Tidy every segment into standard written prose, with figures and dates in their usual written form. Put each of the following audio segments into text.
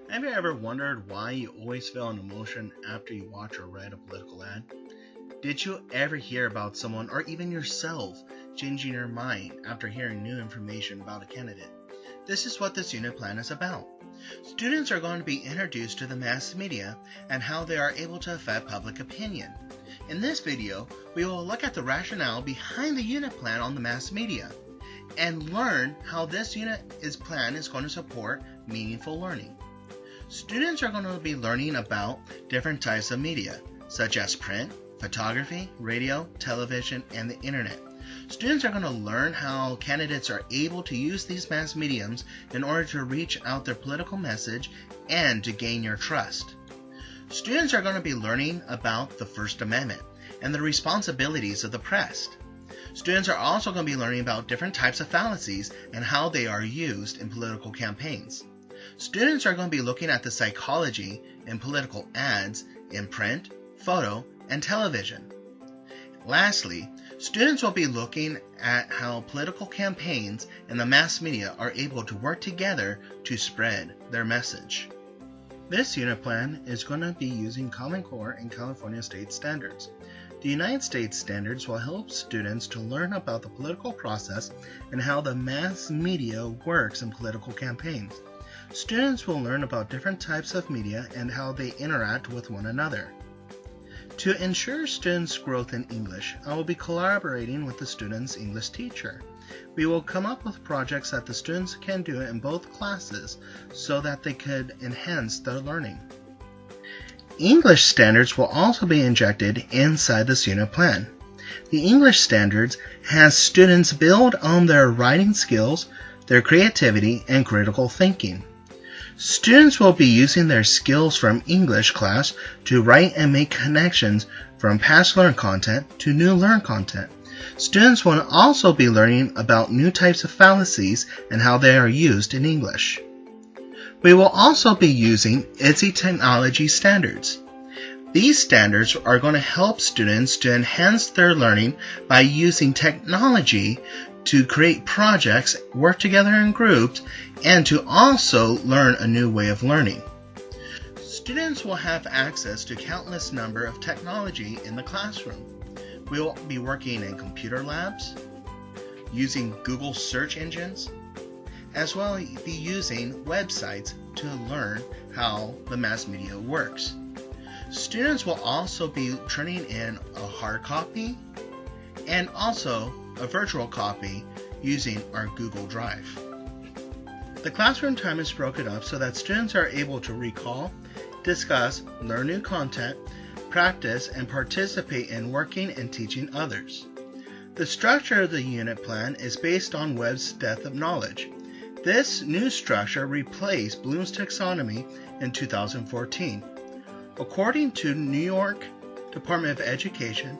Have you ever wondered why you always feel an emotion after you watch or read a political ad? Did you ever hear about someone or even yourself changing your mind after hearing new information about a candidate? This is what this unit plan is about. Students are going to be introduced to the mass media and how they are able to affect public opinion. In this video, we will look at the rationale behind the unit plan on the mass media and learn how this plan is going to support meaningful learning. Students are going to be learning about different types of media, such as print, photography, radio, television, and the internet. Students are going to learn how candidates are able to use these mass mediums in order to reach out their political message and to gain your trust. Students are going to be learning about the First Amendment and the responsibilities of the press. Students are also going to be learning about different types of fallacies and how they are used in political campaigns. Students are going to be looking at the psychology in political ads in print, photo, and television. Lastly, students will be looking at how political campaigns and the mass media are able to work together to spread their message. This unit plan is going to be using Common Core and California state standards. The United States standards will help students to learn about the political process and how the mass media works in political campaigns. Students will learn about different types of media and how they interact with one another. To ensure students' growth in English, I will be collaborating with the students' English teacher. We will come up with projects that the students can do in both classes so that they could enhance their learning. English standards will also be injected inside this unit plan. The English standards has students build on their writing skills, their creativity, and critical thinking. Students will be using their skills from English class to write and make connections from past learned content to new learned content. Students will also be learning about new types of fallacies and how they are used in English. We will also be using ITSE technology standards. These standards are going to help students to enhance their learning by using technology to create projects, work together in groups, and to also learn a new way of learning. Students will have access to countless number of technology in the classroom. We will be working in computer labs, using Google search engines, as well as be using websites to learn how the mass media works. Students will also be turning in a hard copy and also a virtual copy using our Google Drive. The classroom time is broken up so that students are able to recall, discuss, learn new content, practice, and participate in working and teaching others. The structure of the unit plan is based on Webb's depth of knowledge. This new structure replaced Bloom's taxonomy in 2014. According to New York Department of Education,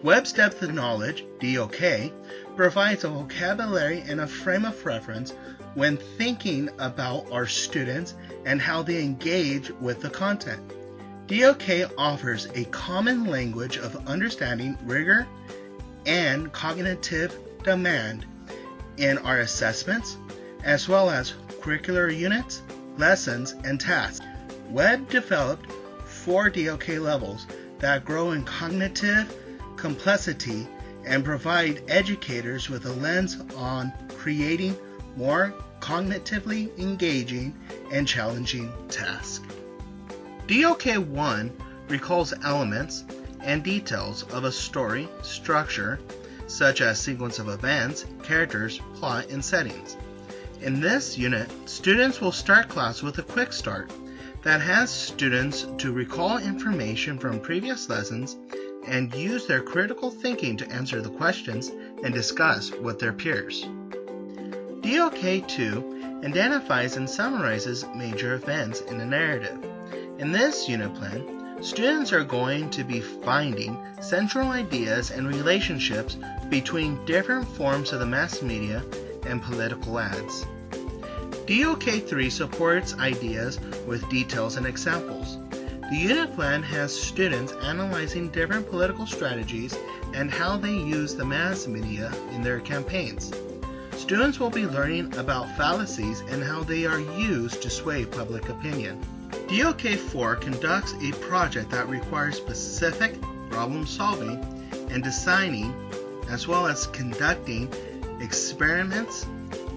Webb's depth of knowledge, DOK, provides a vocabulary and a frame of reference when thinking about our students and how they engage with the content. DOK offers a common language of understanding rigor and cognitive demand in our assessments, as well as curricular units, lessons, and tasks. Webb developed 4 DOK levels that grow in cognitive complexity and provide educators with a lens on creating more cognitively engaging and challenging tasks. DOK 1 recalls elements and details of a story structure, such as sequence of events, characters, plot, and settings. In this unit, students will start class with a quick start that has students to recall information from previous lessons and use their critical thinking to answer the questions and discuss with their peers. DOK 2 identifies and summarizes major events in the narrative. In this unit plan, students are going to be finding central ideas and relationships between different forms of the mass media and political ads. DOK 3 supports ideas with details and examples. The unit plan has students analyzing different political strategies and how they use the mass media in their campaigns. Students will be learning about fallacies and how they are used to sway public opinion. DOK4 conducts a project that requires specific problem solving and designing, as well as conducting experiments,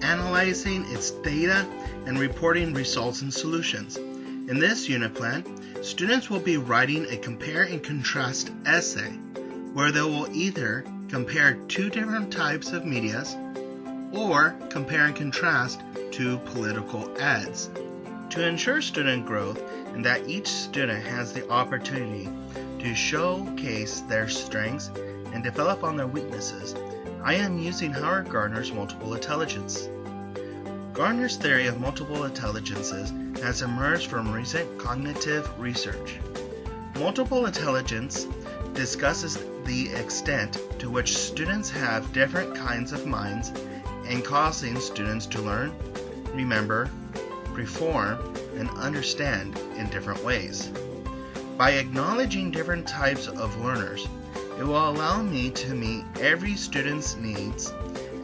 analyzing its data, and reporting results and solutions. In this unit plan, students will be writing a compare and contrast essay where they will either compare two different types of medias or compare and contrast two political ads. To ensure student growth and that each student has the opportunity to showcase their strengths and develop on their weaknesses, I am using Howard Gardner's multiple intelligence. Gardner's theory of multiple intelligences has emerged from recent cognitive research. Multiple intelligence discusses the extent to which students have different kinds of minds and causing students to learn, remember, perform, and understand in different ways. By acknowledging different types of learners, it will allow me to meet every student's needs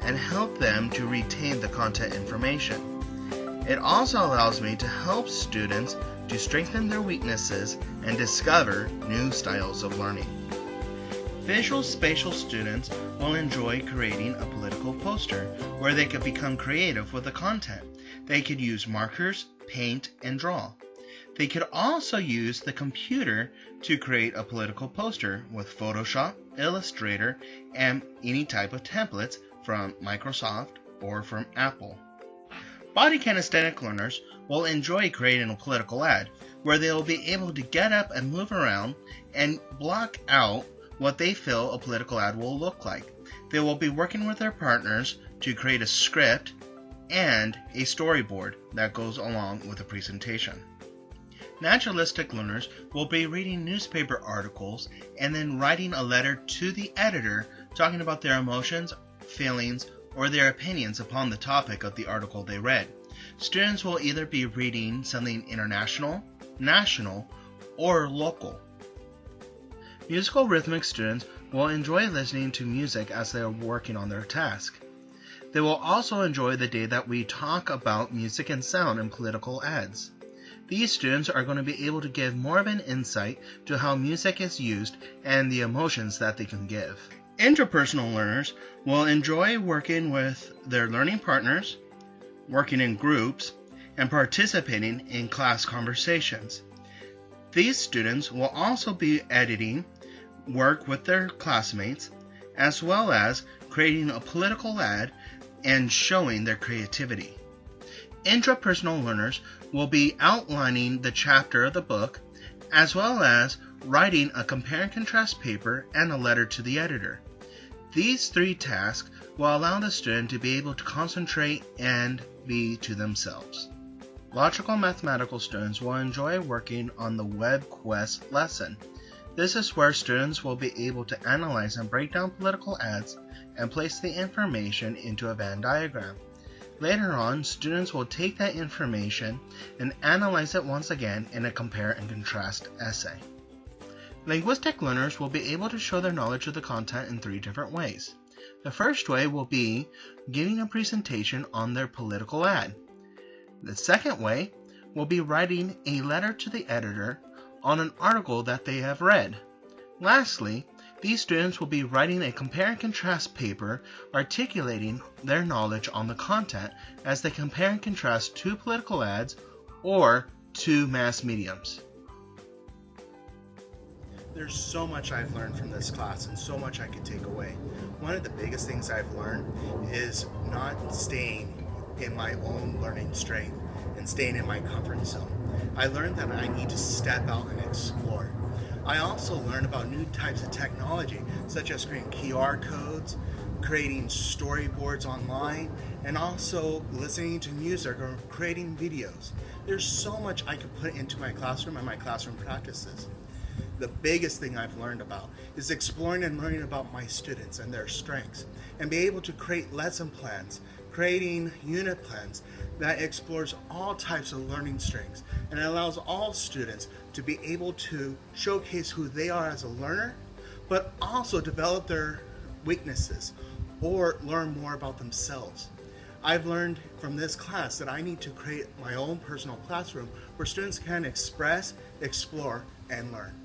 and help them to retain the content information. It also allows me to help students to strengthen their weaknesses and discover new styles of learning. Visual spatial students will enjoy creating a political poster where they could become creative with the content. They could use markers, paint, and draw. They could also use the computer to create a political poster with Photoshop, Illustrator, and any type of templates from Microsoft or from Apple. Body kinesthetic learners will enjoy creating a political ad where they will be able to get up and move around and block out what they feel a political ad will look like. They will be working with their partners to create a script and a storyboard that goes along with the presentation. Naturalistic learners will be reading newspaper articles and then writing a letter to the editor talking about their emotions, feelings, or their opinions upon the topic of the article they read. Students will either be reading something international, national, or local. Musical rhythmic students will enjoy listening to music as they are working on their task. They will also enjoy the day that we talk about music and sound in political ads. These students are going to be able to give more of an insight to how music is used and the emotions that they can give. Interpersonal learners will enjoy working with their learning partners, working in groups, and participating in class conversations. These students will also be editing work with their classmates, as well as creating a political ad and showing their creativity. Intrapersonal learners will be outlining the chapter of the book, as well as writing a compare and contrast paper and a letter to the editor. These three tasks will allow the student to be able to concentrate and be to themselves. Logical mathematical students will enjoy working on the WebQuest lesson. This is where students will be able to analyze and break down political ads and place the information into a Venn diagram. Later on, students will take that information and analyze it once again in a compare and contrast essay. Linguistic learners will be able to show their knowledge of the content in three different ways. The first way will be giving a presentation on their political ad. The second way will be writing a letter to the editor on an article that they have read. Lastly, these students will be writing a compare and contrast paper articulating their knowledge on the content as they compare and contrast two political ads or two mass mediums. There's so much I've learned from this class and so much I could take away. One of the biggest things I've learned is not staying in my own learning strength and staying in my comfort zone. I learned that I need to step out and explore. I also learned about new types of technology, such as creating QR codes, creating storyboards online, and also listening to music or creating videos. There's so much I could put into my classroom and my classroom practices. The biggest thing I've learned about is exploring and learning about my students and their strengths, and be able to create lesson plans, creating unit plans that explores all types of learning strengths and allows all students to be able to showcase who they are as a learner, but also develop their weaknesses or learn more about themselves. I've learned from this class that I need to create my own personal classroom where students can express, explore, and learn.